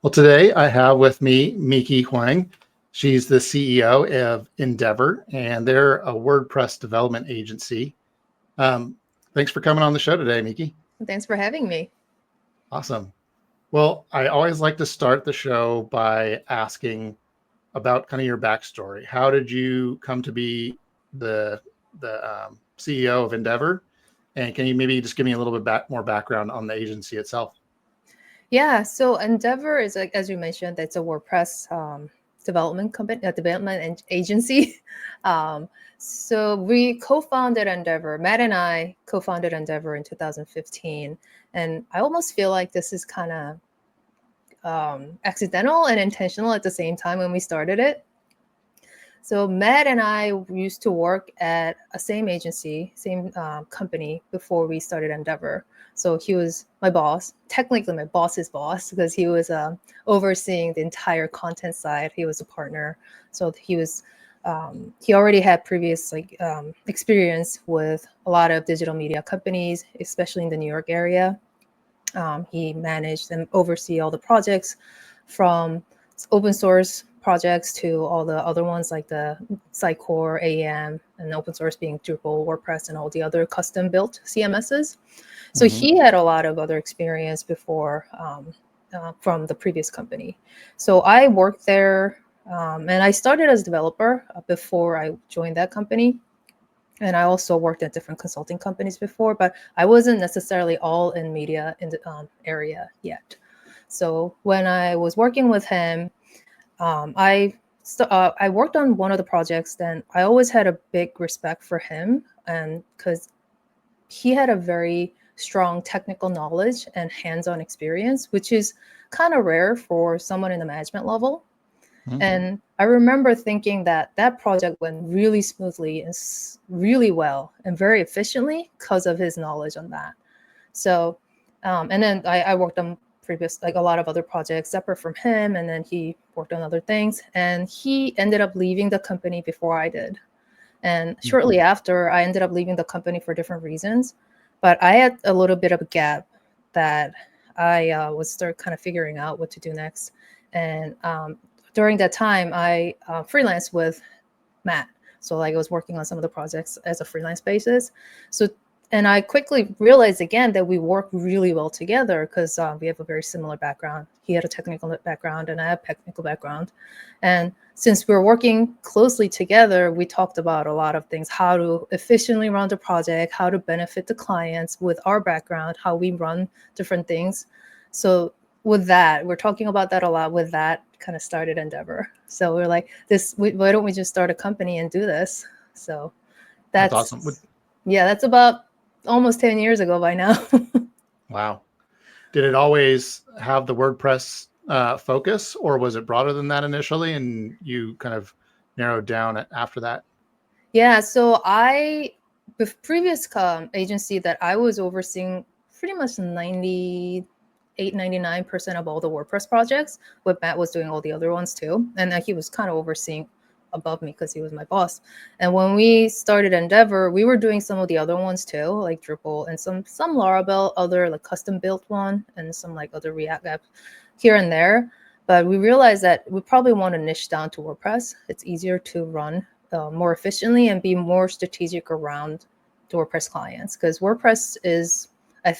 Well, today I have with me Meeky Hwang. She's the CEO of Ndevr, and they're a WordPress development agency. Thanks for coming on the show today, Meeky. Thanks for having me. Awesome. Well, I always like to start the show by asking about kind of your backstory. How did you come to be the CEO of Ndevr? And can you maybe just give me a little bit more background on the agency itself? Yeah, so Ndevr is, like, as you mentioned, it's a WordPress development company, development agency. So we co-founded Ndevr. Matt and I co-founded Ndevr in 2015, and I almost feel like this is kind of accidental and intentional at the same time when we started it. So Matt and I used to work at a same agency, same company before we started Ndevr. So he was my boss, technically my boss's boss, because he was overseeing the entire content side. He was a partner, so he already had previous experience with a lot of digital media companies, especially in the New York area. He managed and oversee all the projects, from open source projects to all the other ones like the Sitecore, AEM, and open source being Drupal, WordPress, and all the other custom built CMSs. So he had a lot of other experience before from the previous company. So I worked there, and I started as a developer before I joined that company. And I also worked at different consulting companies before, but I wasn't necessarily all in media in the area yet. So when I was working with him, I worked on one of the projects. Then I always had a big respect for him, and because he had a very strong technical knowledge and hands-on experience, which is kind of rare for someone in the management level. And I remember thinking that that project went really smoothly and really well and very efficiently because of his knowledge on that. So, and then I worked on a lot of other projects separate from him, and then he worked on other things, and he ended up leaving the company before I did. And shortly after, I ended up leaving the company for different reasons, but I had a little bit of a gap that I was start kind of figuring out what to do next. And during that time, I freelanced with Matt. So I was working on some of the projects as a freelance basis. And I quickly realized again that we work really well together because we have a very similar background. He had a technical background and I have a technical background. And since we were working closely together, we talked about a lot of things: how to efficiently run the project, how to benefit the clients with our background, how we run different things. So with that, we're talking about that a lot. With that, kind of started Ndevr. So we're like, why don't we just start a company and do this? So That's awesome. Yeah, that's about almost 10 years ago by now. Wow. Did it always have the WordPress focus, or was it broader than that initially and you kind of narrowed down after that? Yeah, so the previous agency that I was overseeing pretty much 99% of all the WordPress projects, but Matt was doing all the other ones too. And he was kind of overseeing above me because he was my boss. And when we started Ndevr, we were doing some of the other ones too, like Drupal and some Laravel, other like custom built one, and some like other React apps here and there. But we realized that we probably want to niche down to WordPress. It's easier to run more efficiently and be more strategic around the WordPress clients, because WordPress is, I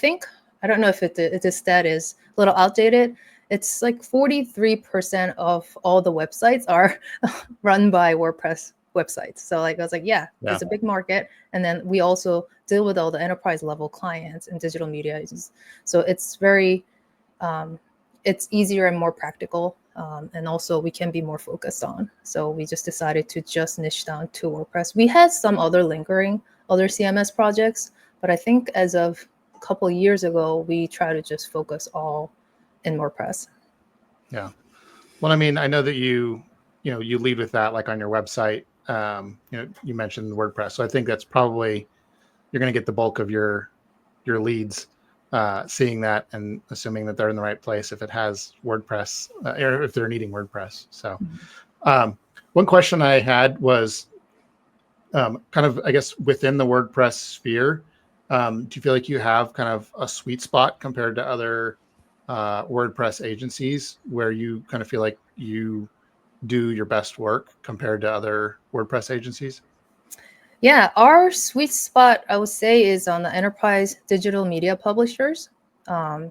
don't know if the stat is a little outdated. It's like 43% of all the websites are run by WordPress websites. So I was like, yeah, it's a big market. And then we also deal with all the enterprise level clients and digital media agents. So it's very, it's easier and more practical. And also we can be more focused on. So we just decided to just niche down to WordPress. We had some other other CMS projects, but I think as of a couple of years ago, we try to just focus all in WordPress. Yeah. Well, I mean, I know that you lead with that, like on your website. You mentioned WordPress, so I think that's probably, you're going to get the bulk of your leads seeing that and assuming that they're in the right place if it has WordPress, or if they're needing WordPress. So one question I had was kind of, I guess, within the WordPress sphere, do you feel like you have kind of a sweet spot compared to other WordPress agencies where you kind of feel like you do your best work compared to other WordPress agencies? Yeah, our sweet spot, I would say, is on the enterprise digital media publishers.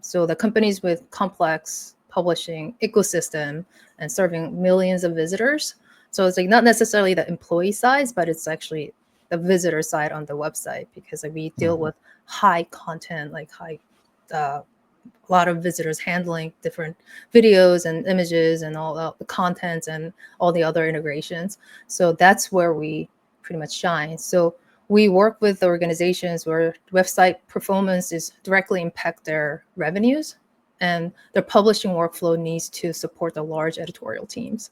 So the companies with complex publishing ecosystem and serving millions of visitors. So it's like not necessarily the employee size, but it's actually the visitor side on the website, because like we deal with high content, like a lot of visitors handling different videos and images and all the content and all the other integrations. So that's where we pretty much shine. So we work with organizations where website performance is directly impact their revenues, and their publishing workflow needs to support the large editorial teams.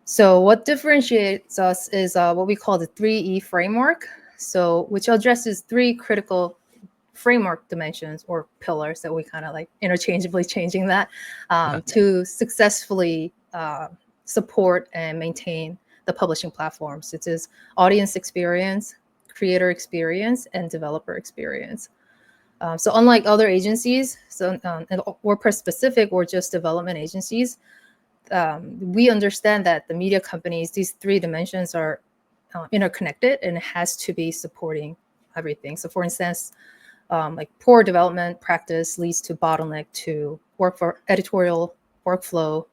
So what differentiates us is what we call the 3E framework. So which addresses three critical framework dimensions or pillars that we kind of like interchangeably changing that to successfully support and maintain the publishing platforms. It is audience experience, creator experience, and developer experience. So unlike other agencies, so and WordPress specific or just development agencies, we understand that the media companies, these three dimensions are interconnected, and it has to be supporting everything. So for instance, like poor development practice leads to bottleneck to work for editorial workflow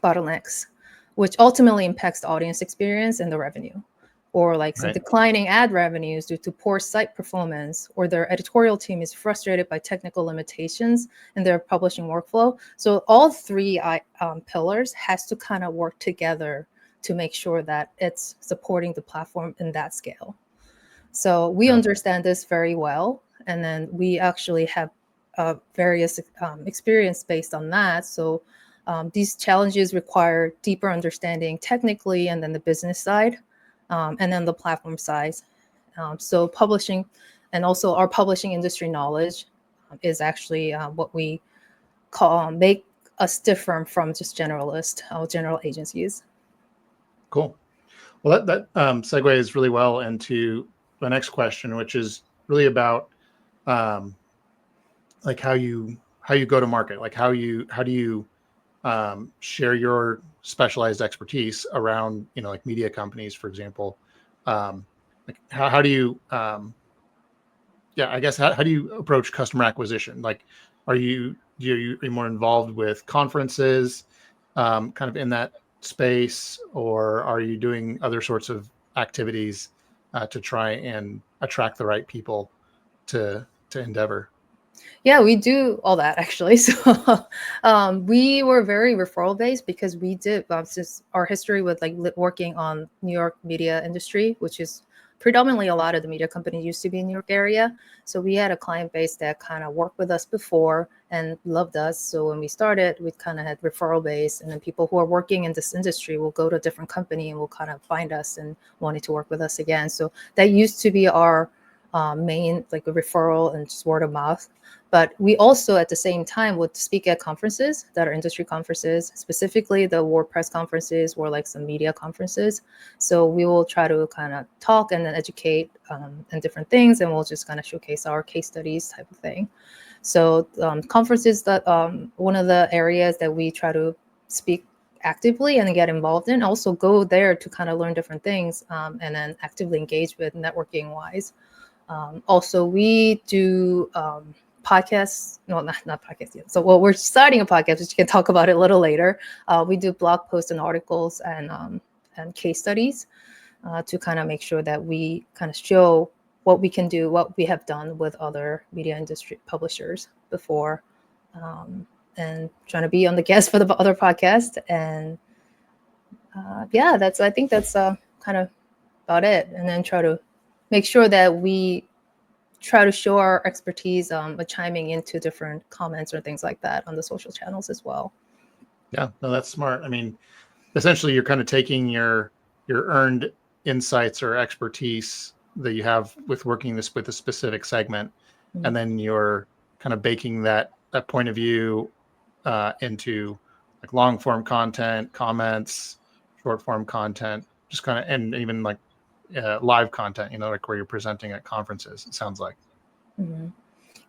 bottlenecks, which ultimately impacts the audience experience and the revenue. Or like some declining ad revenues due to poor site performance, or their editorial team is frustrated by technical limitations in their publishing workflow. So all three pillars has to kind of work together to make sure that it's supporting the platform in that scale. So we understand this very well, and then we actually have various experience based on that. So these challenges require deeper understanding technically, and then the business side, and then the platform side. So publishing, and also our publishing industry knowledge is actually what we call make us different from just generalist or general agencies. Cool. Well, that segues really well into the next question, which is really about like how you go to market, like how do you share your specialized expertise around, like media companies, for example. Like how do you yeah, I guess how do you approach customer acquisition? Like, are you more involved with conferences, kind of in that space, or are you doing other sorts of activities to try and attract the right people to Ndevr? Yeah, we do all that actually. So we were very referral based because we did since our history with like working on New York media industry, which is predominantly a lot of the media companies used to be in New York area. So we had a client base that kind of worked with us before and loved us. So when we started, we kind of had referral base, and then people who are working in this industry will go to a different company and will kind of find us and wanted to work with us again. So that used to be our main like a referral and just word of mouth. But we also at the same time would speak at conferences that are industry conferences, specifically the WordPress conferences or like some media conferences. So we will try to kind of talk and then educate and different things, and we'll just kind of showcase our case studies type of thing. So conferences, that one of the areas that we try to speak actively and get involved in, also go there to kind of learn different things, and then actively engage with networking wise. Also, we do podcasts. No, not podcasts yet. So, well, we're starting a podcast, which you can talk about it a little later. We do blog posts and articles and case studies to kind of make sure that we kind of show what we can do, what we have done with other media industry publishers before, and trying to be on the guest for the other podcast. And yeah, I think that's kind of about it. And then try to make sure that we try to show our expertise with chiming into different comments or things like that on the social channels as well. Yeah, no, that's smart. I mean, essentially, you're kind of taking your earned insights or expertise that you have with working this with a specific segment, and then you're kind of baking that point of view into like long form content, comments, short form content, just kind of, and even like live content, like where you're presenting at conferences, it sounds like. Mm-hmm.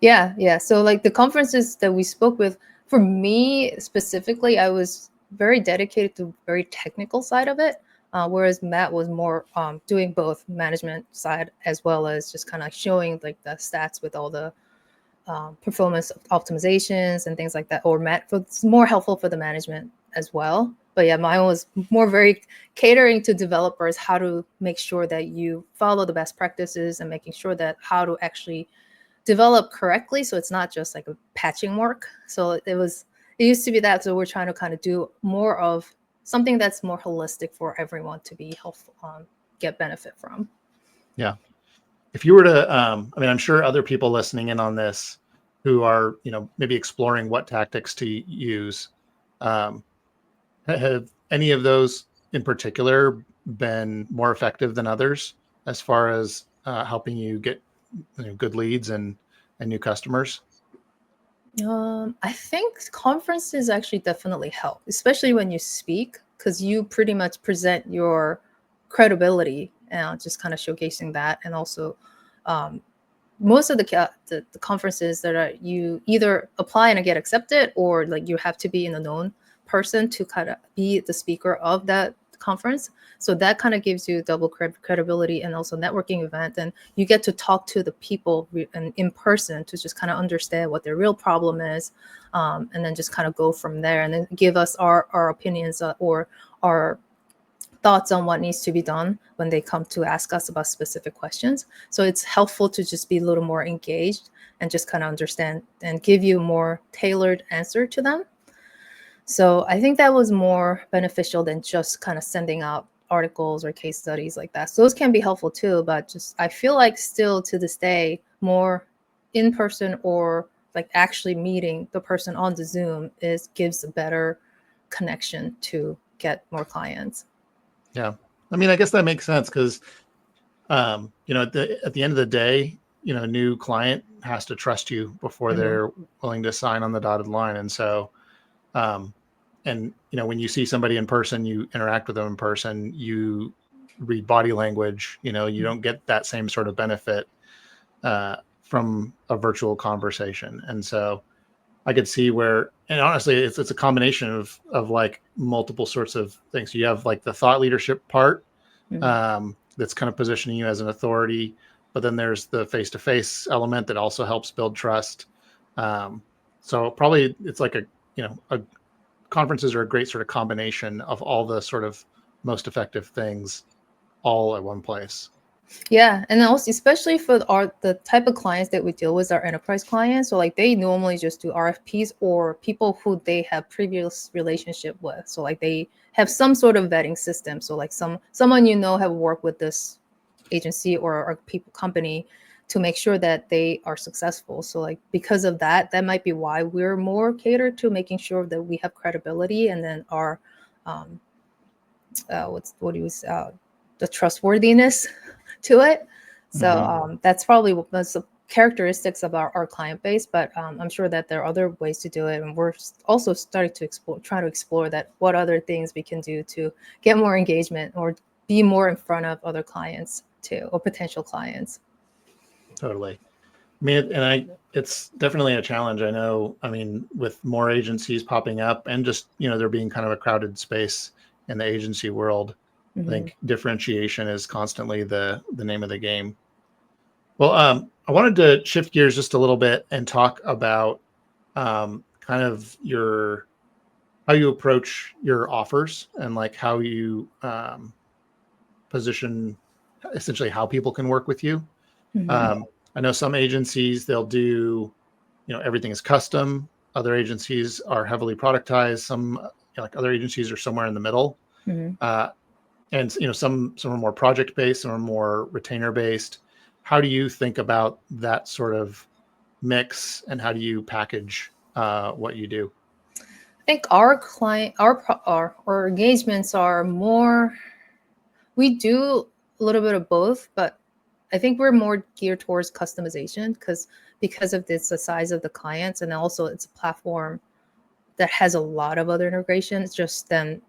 Yeah. So like the conferences that we spoke with, for me specifically, I was very dedicated to very technical side of it, whereas Matt was more doing both management side as well as just kind of showing like the stats with all the performance optimizations and things like that. Or Matt, it's more helpful for the management as well. But yeah, mine was more very catering to developers, how to make sure that you follow the best practices and making sure that how to actually develop correctly, so it's not just like a patching work. So it used to be that, so we're trying to kind of do more of something that's more holistic for everyone to be helpful, get benefit from. Yeah. If you were to, I mean, I'm sure other people listening in on this who are, maybe exploring what tactics to use, um, have any of those in particular been more effective than others as far as helping you get good leads and new customers? I think conferences actually definitely help, especially when you speak, because you pretty much present your credibility and just kind of showcasing that. And also, um, most of the conferences that are, you either apply and get accepted, or like you have to be in a known person to kind of be the speaker of that conference. So that kind of gives you double credibility and also networking event, and you get to talk to the people and in person to just kind of understand what their real problem is, and then just kind of go from there, and then give us our opinions, or our thoughts on what needs to be done when they come to ask us about specific questions. So it's helpful to just be a little more engaged and just kind of understand and give you more tailored answer to them. So I think that was more beneficial than just kind of sending out articles or case studies like that. So those can be helpful too, but just I feel like still to this day, more in person or like actually meeting the person on the Zoom gives a better connection to get more clients. Yeah. I mean, I guess that makes sense because, at the end of the day, a new client has to trust you before Mhm. they're willing to sign on the dotted line. And so, um, and when you see somebody in person, you interact with them in person, you read body language, you don't get that same sort of benefit from a virtual conversation. And so I could see where, and honestly, it's a combination of like multiple sorts of things. So you have like the thought leadership part, Mhm. that's kind of positioning you as an authority, but then there's the face-to-face element that also helps build trust. So probably it's like a conferences are a great sort of combination of all the sort of most effective things all at one place. Yeah, and also especially for the type of clients that we deal with are enterprise clients. So like they normally just do RFPs or people who they have previous relationship with. So like they have some sort of vetting system. So like someone have worked with this agency or people company to make sure that they are successful. So like because of that, that might be why we're more catered to making sure that we have credibility, and then our um, what do you the trustworthiness to it. So that's probably that's the characteristics of our client base. But I'm sure that there are other ways to do it, and we're also starting to try to explore that what other things we can do to get more engagement or be more in front of other clients too, or potential clients. Totally. I mean, it's definitely a challenge. I know. I mean, with more agencies popping up and just, there being kind of a crowded space in the agency world, I Mhm. think differentiation is constantly the name of the game. Well, I wanted to shift gears just a little bit and talk about kind of how you approach your offers and like how you position essentially how people can work with you. Mhm. Um, I know some agencies they'll do, everything is custom. Other agencies are heavily productized. Some like other agencies are somewhere in the middle. Mhm. Uh, and some are more project based, some are more retainer based. How do you think about that sort of mix, and how do you package what you do? I think our client, our engagements are more. We do a little bit of both, but I think we're more geared towards customization because of this the size of the clients, and also it's a platform that has a lot of other integrations. Just then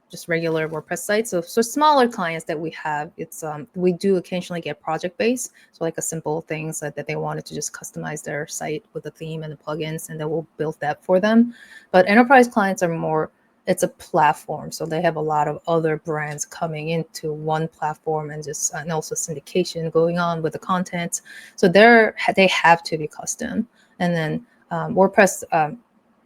just regular WordPress sites. So smaller clients that we have, it's we do occasionally get project based. So like a simple things that they wanted to just customize their site with a theme and the plugins, and then we'll build that for them. But enterprise clients are more, it's a platform. So they have a lot of other brands coming into one platform, and also syndication going on with the content. So they have to be custom. And then WordPress,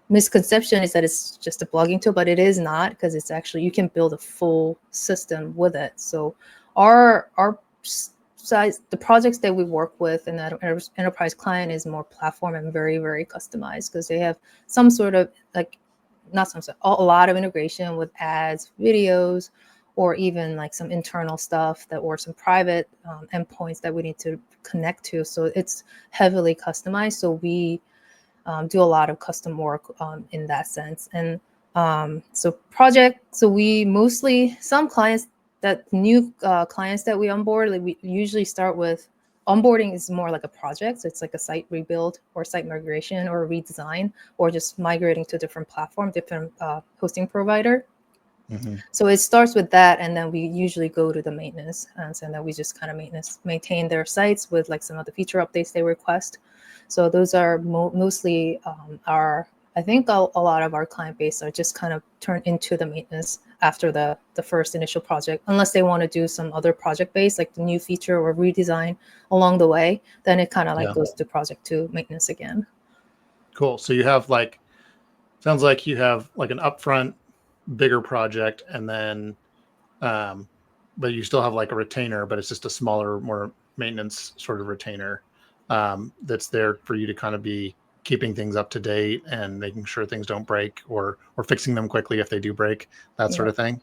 misconception is that it's just a blogging tool, but it is not, because it's actually, you can build a full system with it. So our size, the projects that we work with in that enterprise client is more platform and very, very customized, because they have some sort of like, not some sort, a lot of integration with ads, videos, or even like some internal stuff or some private endpoints that we need to connect to. So it's heavily customized. So we do a lot of custom work in that sense. And so we mostly, some clients, that new clients that we onboard, like we usually start with, onboarding is more like a project. So it's like a site rebuild or site migration or redesign, or just migrating to a different platform, different hosting provider. Mm-hmm. So it starts with that, and then we usually go to the maintenance, and so then we just kind of maintain their sites with like some of the feature updates they request. So those are mostly I think a lot of our client base are just kind of turned into the maintenance after the first initial project, unless they want to do some other project base, like the new feature or redesign along the way, then it kind of like goes to project 2 maintenance again. Cool. So you have like, sounds like you have like an upfront bigger project, and then but you still have like a retainer, but it's just a smaller, more maintenance sort of retainer that's there for you to kind of be keeping things up to date and making sure things don't break, or fixing them quickly if they do break, that sort of thing.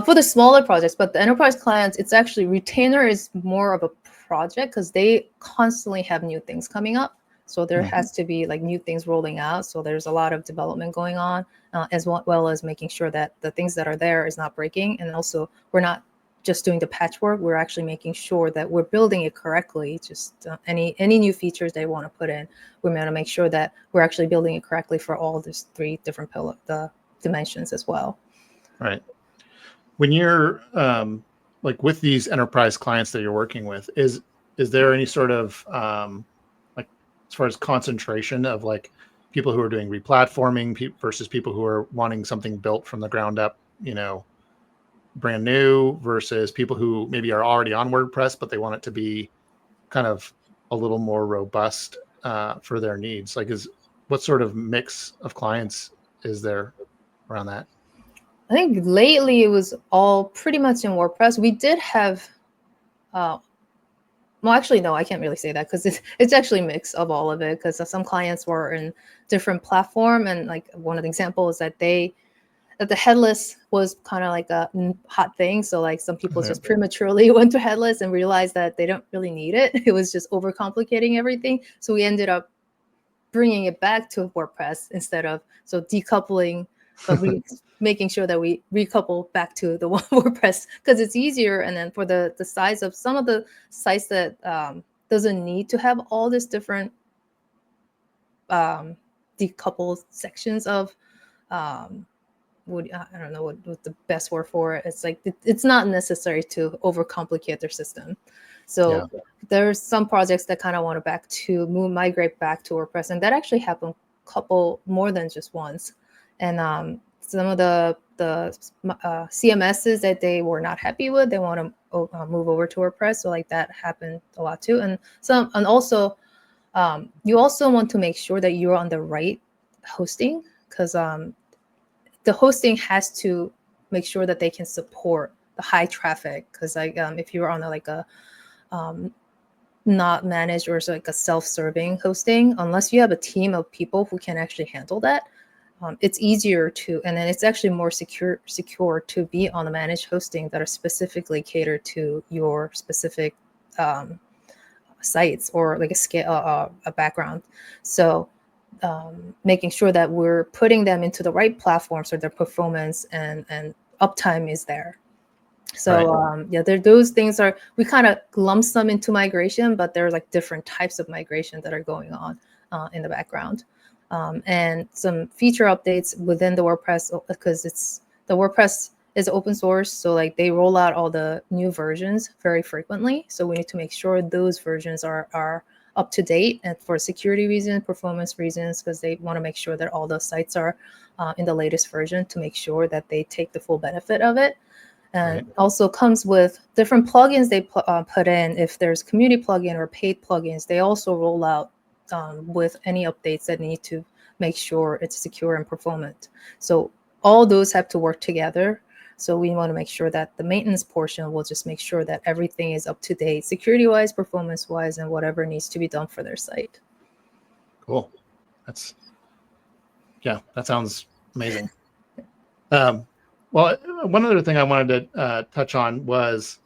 For the smaller projects, but the enterprise clients, it's actually, retainer is more of a project, because they constantly have new things coming up. So there has to be like new things rolling out. So there's a lot of development going on, as well as making sure that the things that are there is not breaking. And also, we're not just doing the patchwork. We're actually making sure that we're building it correctly. Just any new features they want to put in, we're going to make sure that we're actually building it correctly for all these 3 different the dimensions as well. Right. When you're like with these enterprise clients that you're working with, is there any sort of like, as far as concentration of like people who are doing replatforming versus people who are wanting something built from the ground up, brand new, versus people who maybe are already on WordPress, but they want it to be kind of a little more robust for their needs? Like, what sort of mix of clients is there around that? I think lately it was all pretty much in WordPress. We did have, well, actually, no, I can't really say that, because it's actually a mix of all of it, because some clients were in different platform. And like one of the examples that the headless was kind of like a hot thing. So like some people just prematurely went to headless and realized that they don't really need it. It was just overcomplicating everything. So we ended up bringing it back to WordPress instead of, so decoupling, but making sure that we recouple back to the WordPress, because it's easier. And then for the size of some of the sites that doesn't need to have all this different decoupled sections of, I don't know what the best word for it. It's like it's not necessary to overcomplicate their system. So there's some projects that kind of want to migrate back to WordPress, and that actually happened more than just once. And some of the CMSs that they were not happy with, they want to move over to WordPress. So like that happened a lot too. And also you also want to make sure that you're on the right hosting, because the hosting has to make sure that they can support the high traffic. Because like if you're on a not managed or like a self-serving hosting, unless you have a team of people who can actually handle that, it's easier to, and then it's actually more secure to be on a managed hosting that are specifically catered to your specific sites, or like a scale, a background. So making sure that we're putting them into the right platform so their performance and uptime is there. So those things we kind of lump them into migration, but there's like different types of migration that are going on in the background. And some feature updates within the WordPress, because the WordPress is open source, so like they roll out all the new versions very frequently. So we need to make sure those versions are up to date, and for security reasons, performance reasons, because they want to make sure that all the sites are in the latest version to make sure that they take the full benefit of it. And also comes with different plugins they put in. If there's community plugin or paid plugins, they also roll out with any updates that need to make sure it's secure and performant. So all those have to work together. So we want to make sure that the maintenance portion will just make sure that everything is up to date, security-wise, performance-wise, and whatever needs to be done for their site. Cool. That sounds amazing. Well, one other thing I wanted to touch on was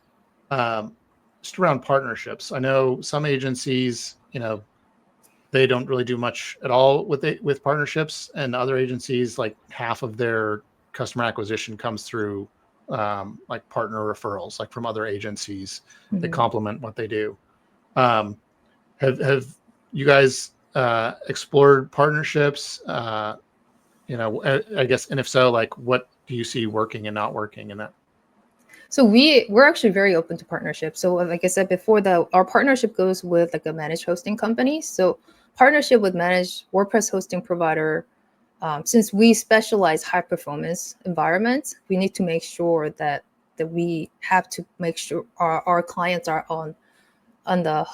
just around partnerships. I know some agencies, they don't really do much at all with partnerships, and other agencies, like half of their customer acquisition comes through like partner referrals, like from other agencies that complement what they do. Have you guys explored partnerships? I guess, and if so, like, what do you see working and not working in that? So we're actually very open to partnerships. So like I said before, our partnership goes with like a managed hosting company. So partnership with managed WordPress hosting provider. Since we specialize high performance environments, we need to make sure that we have to make sure our clients are on the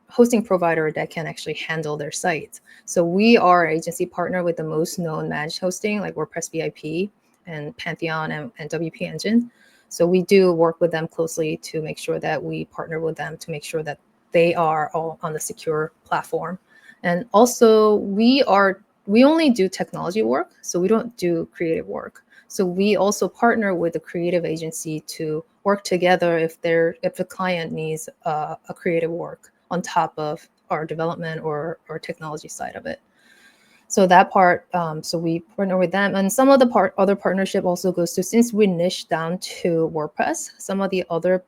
hosting provider that can actually handle their site. So we are an agency partner with the most known managed hosting, like WordPress VIP and Pantheon and WP Engine. So we do work with them closely to make sure that we partner with them to make sure that they are all on the secure platform. And also we only do technology work, so we don't do creative work. So we also partner with a creative agency to work together if the client needs a creative work on top of our development or technology side of it. So that part, so we partner with them. And some of the other partnership also goes to, since we niche down to WordPress, some of the other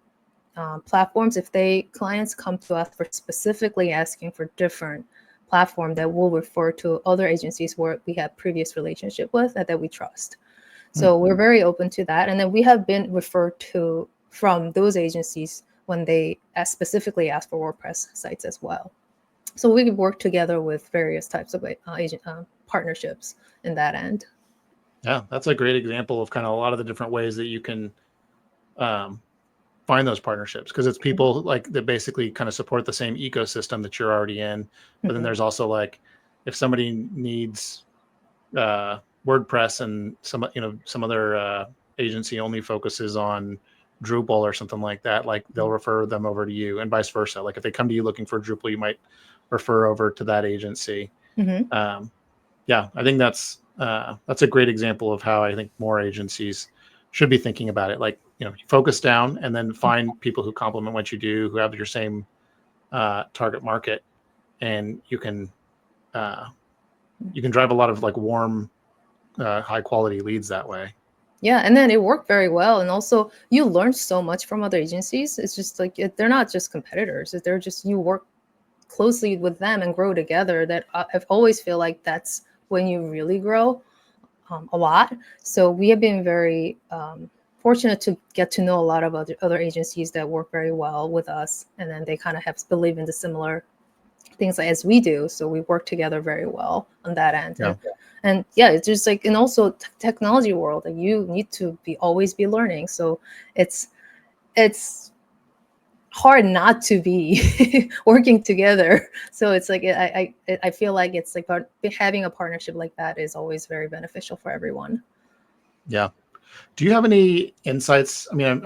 platforms, if clients come to us for specifically asking for different platform, that will refer to other agencies where we have previous relationship with that we trust. So we're very open to that. And then we have been referred to from those agencies when they specifically ask for WordPress sites as well. So we work together with various types of partnerships in that end. Yeah, that's a great example of kind of a lot of the different ways that you can find those partnerships, because it's people like that basically kind of support the same ecosystem that you're already in. But then there's also, like, if somebody needs WordPress and some other agency only focuses on Drupal or something like that, like they'll refer them over to you, and vice versa. Like if they come to you looking for Drupal, you might refer over to that agency. Yeah, I think that's a great example of how I think more agencies should be thinking about it. Like, focus down and then find people who complement what you do, who have your same target market, and you can drive a lot of like warm, high quality leads that way. Yeah, and then it worked very well. And also you learn so much from other agencies. It's just like, they're not just competitors. They're just, you work closely with them and grow together. That I've always feel like that's when you really grow a lot. So we have been very fortunate to get to know a lot of other agencies that work very well with us. And then they kind of believe in the similar things as we do. So we work together very well on that end. Yeah. And yeah, it's just like, and also technology world, like you need to always be learning. So it's hard not to be working together. So it's like, I feel like it's like having a partnership like that is always very beneficial for everyone. Yeah. Do you have any insights? I mean,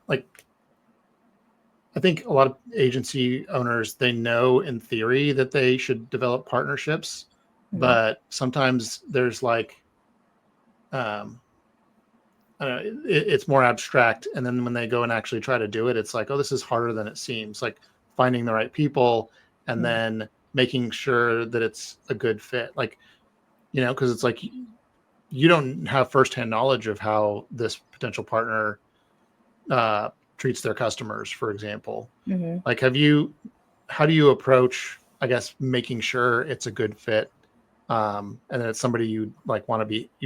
I think a lot of agency owners, they know in theory that they should develop partnerships, but sometimes there's like, I don't know, it's more abstract. And then when they go and actually try to do it, it's like, oh, this is harder than it seems. Like finding the right people and then making sure that it's a good fit. Like, because it's like you don't have firsthand knowledge of how this potential partner treats their customers, for example. Like, how do you approach, I guess, making sure it's a good fit, and that it's somebody you'd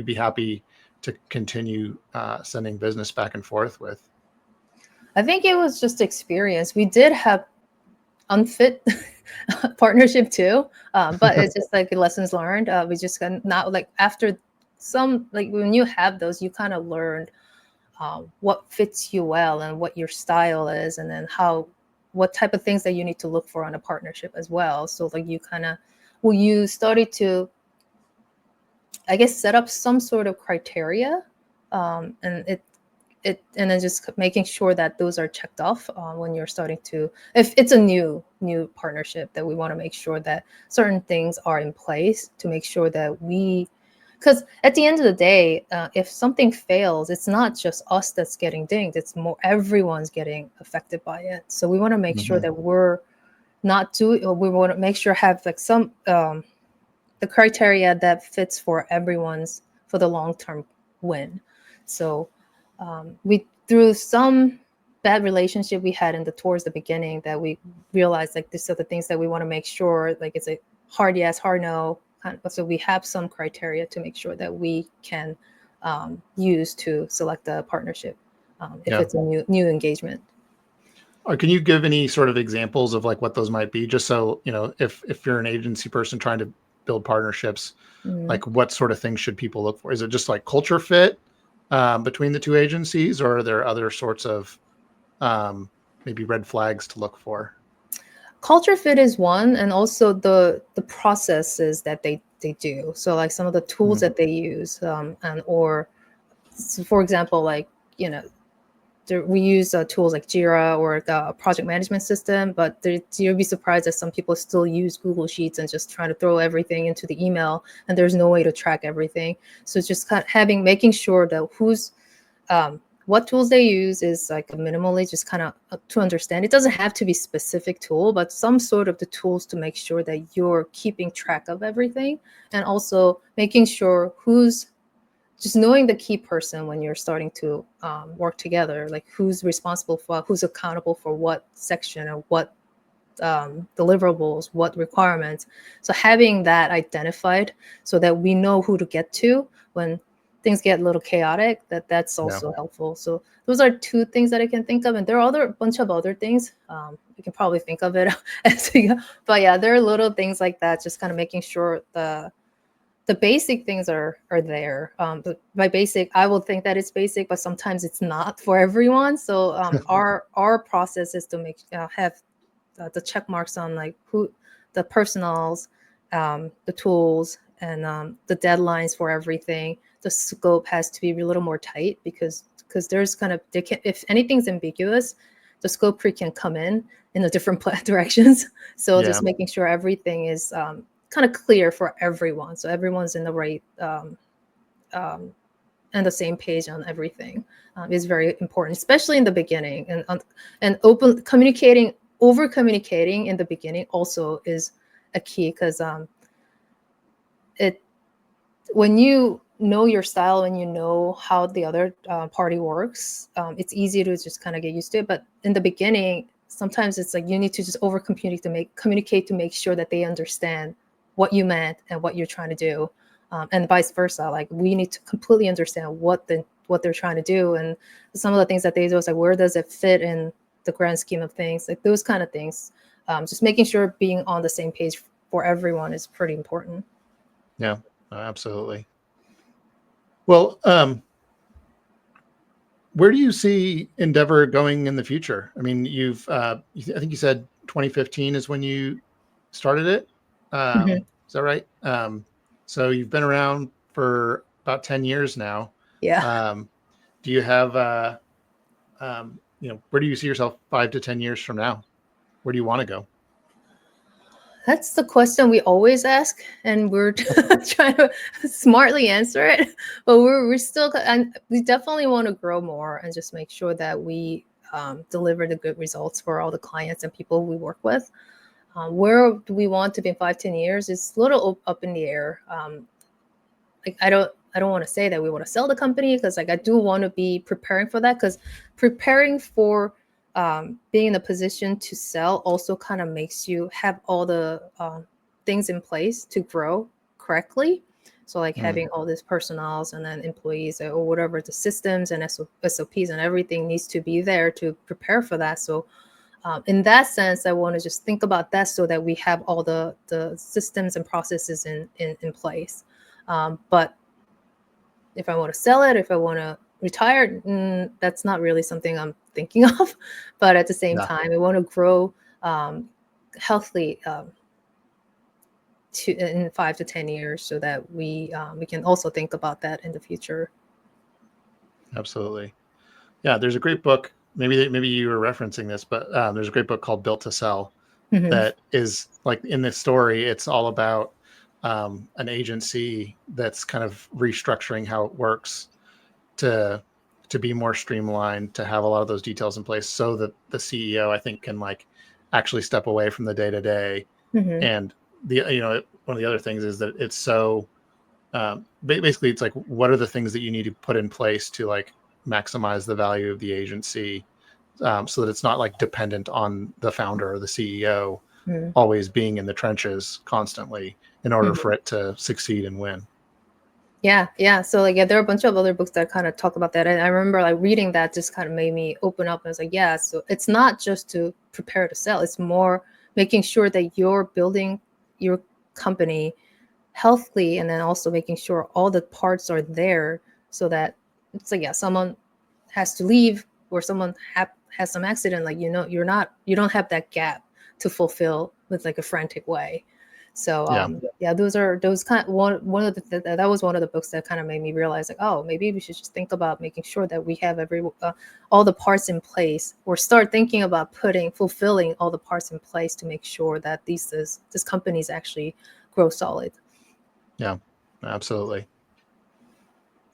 be happy to continue sending business back and forth with? I think it was just experience. We did have unfit partnership too, but it's just like lessons learned. We just got not like after some like when you have those, you kind of learn what fits you well and what your style is, and then what type of things that you need to look for on a partnership as well. So like you kind of you started to, I guess, set up some sort of criteria, and and then just making sure that those are checked off when you're starting to, if it's a new partnership, that we want to make sure that certain things are in place to make sure that because at the end of the day, if something fails, it's not just us that's getting dinged, it's more everyone's getting affected by it. So we want to make sure that we're not doing, or we want to make sure have like some the criteria that fits for everyone's, for the long-term win. So we, through some bad relationship we had towards the beginning, that we realized like these are the things that we want to make sure, like it's a hard yes, hard no kind of, so we have some criteria to make sure that we can use to select a partnership if it's a new engagement. Or can you give any sort of examples of like what those might be, just so if you're an agency person trying to build partnerships, like what sort of things should people look for? Is it just like culture fit between the two agencies, or are there other sorts of maybe red flags to look for? Culture fit is one, and also the processes that they do. So like some of the tools that they use, and or so for example, like we use tools like Jira or the project management system, but you'll be surprised that some people still use Google Sheets and just trying to throw everything into the email, and there's no way to track everything. So it's just kind of making sure that what tools they use is like minimally, just kind of to understand. It doesn't have to be specific tool, but some sort of the tools to make sure that you're keeping track of everything, and also making sure just knowing the key person when you're starting to work together, like who's responsible for, who's accountable for what section or what deliverables, what requirements. So having that identified so that we know who to get to when things get a little chaotic, that's also helpful. So those are two things that I can think of. And there are a bunch of other things. You can probably think of it as we go. But yeah, there are little things like that, just kind of making sure the basic things are there. But by basic, I will think that it's basic, but sometimes it's not for everyone. So our process is to have the check marks on like who, the personals, the tools, and the deadlines for everything. The scope has to be a little more tight because there's kind of, if anything's ambiguous, the scope creep can come in the different directions. So just making sure everything is kind of clear for everyone, so everyone's in the right and the same page on everything is very important, especially in the beginning. And over communicating in the beginning also is a key, because when you know your style and you know how the other party works, it's easy to just kind of get used to it. But in the beginning, sometimes it's like you need to just over communicate to make sure that they understand what you meant and what you're trying to do, and vice versa. Like we need to completely understand what they're trying to do, and some of the things that they do is like, where does it fit in the grand scheme of things, like those kind of things. Just making sure being on the same page for everyone is pretty important. Yeah, absolutely. Well, where do you see Ndevr going in the future? I mean, I think you said 2015 is when you started it. Is that right? So you've been around for about 10 years now. Yeah. Do you have, where do you see yourself 5 to 10 years from now? Where do you want to go? That's the question we always ask, and we're trying to smartly answer it. But we're still, and we definitely want to grow more and just make sure that we deliver the good results for all the clients and people we work with. Where do we want to be in 5-10 years? It's a little up in the air. Like I don't want to say that we want to sell the company, because like I do want to be preparing for that, because preparing for being in a position to sell also kind of makes you have all the things in place to grow correctly. So like having all these personnels and then employees or whatever, the systems and SOPs and everything needs to be there to prepare for that. So in that sense, I want to just think about that so that we have all the systems and processes in place. But if I want to sell it, if I want to retire, that's not really something I'm thinking of. But at the same time, I want to grow healthily in 5 to 10 years so that we can also think about that in the future. Absolutely. Yeah, there's a great book. Maybe you were referencing this, but there's a great book called Built to Sell that is like in this story. It's all about an agency that's kind of restructuring how it works to be more streamlined, to have a lot of those details in place, so that the CEO, I think, can like actually step away from the day to day. And one of the other things is that it's so basically it's like, what are the things that you need to put in place to like maximize the value of the agency, so that it's not like dependent on the founder or the CEO always being in the trenches constantly in order for it to succeed and win. Yeah. So like, there are a bunch of other books that kind of talk about that. And I remember like reading that just kind of made me open up. And I was like, yeah, so it's not just to prepare to sell. It's more making sure that you're building your company healthily, and then also making sure all the parts are there so that it's like, yeah, someone has to leave or someone has some accident, like, you don't have that gap to fulfill with like a frantic way. So those kind of one of the that was one of the books that kind of made me realize like, oh, maybe we should just think about making sure that we have all the parts in place, or start thinking about fulfilling all the parts in place to make sure that these companies actually grow solid. Yeah, absolutely.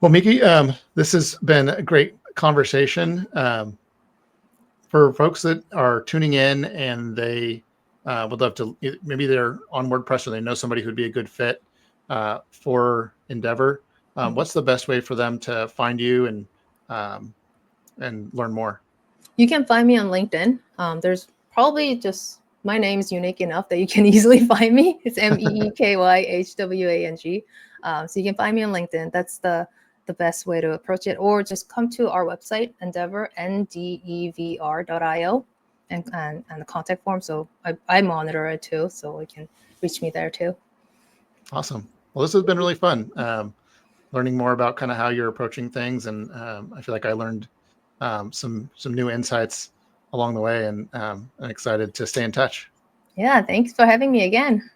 Well, Meeky, this has been a great conversation. For folks that are tuning in and they would love to, maybe they're on WordPress or they know somebody who'd be a good fit for Ndevr, what's the best way for them to find you and learn more? You can find me on LinkedIn. There's probably just my name's unique enough that you can easily find me. It's MEekyHwang. So you can find me on LinkedIn. That's the best way to approach it. Or just come to our website, Ndevr, Ndevr.io, and the contact form. So I monitor it too, so you can reach me there too. Awesome. Well, this has been really fun. Learning more about kind of how you're approaching things, and I feel like I learned some new insights along the way, and I'm excited to stay in touch. Yeah, thanks for having me again.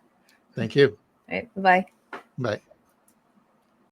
Thank you. All right, bye. Bye.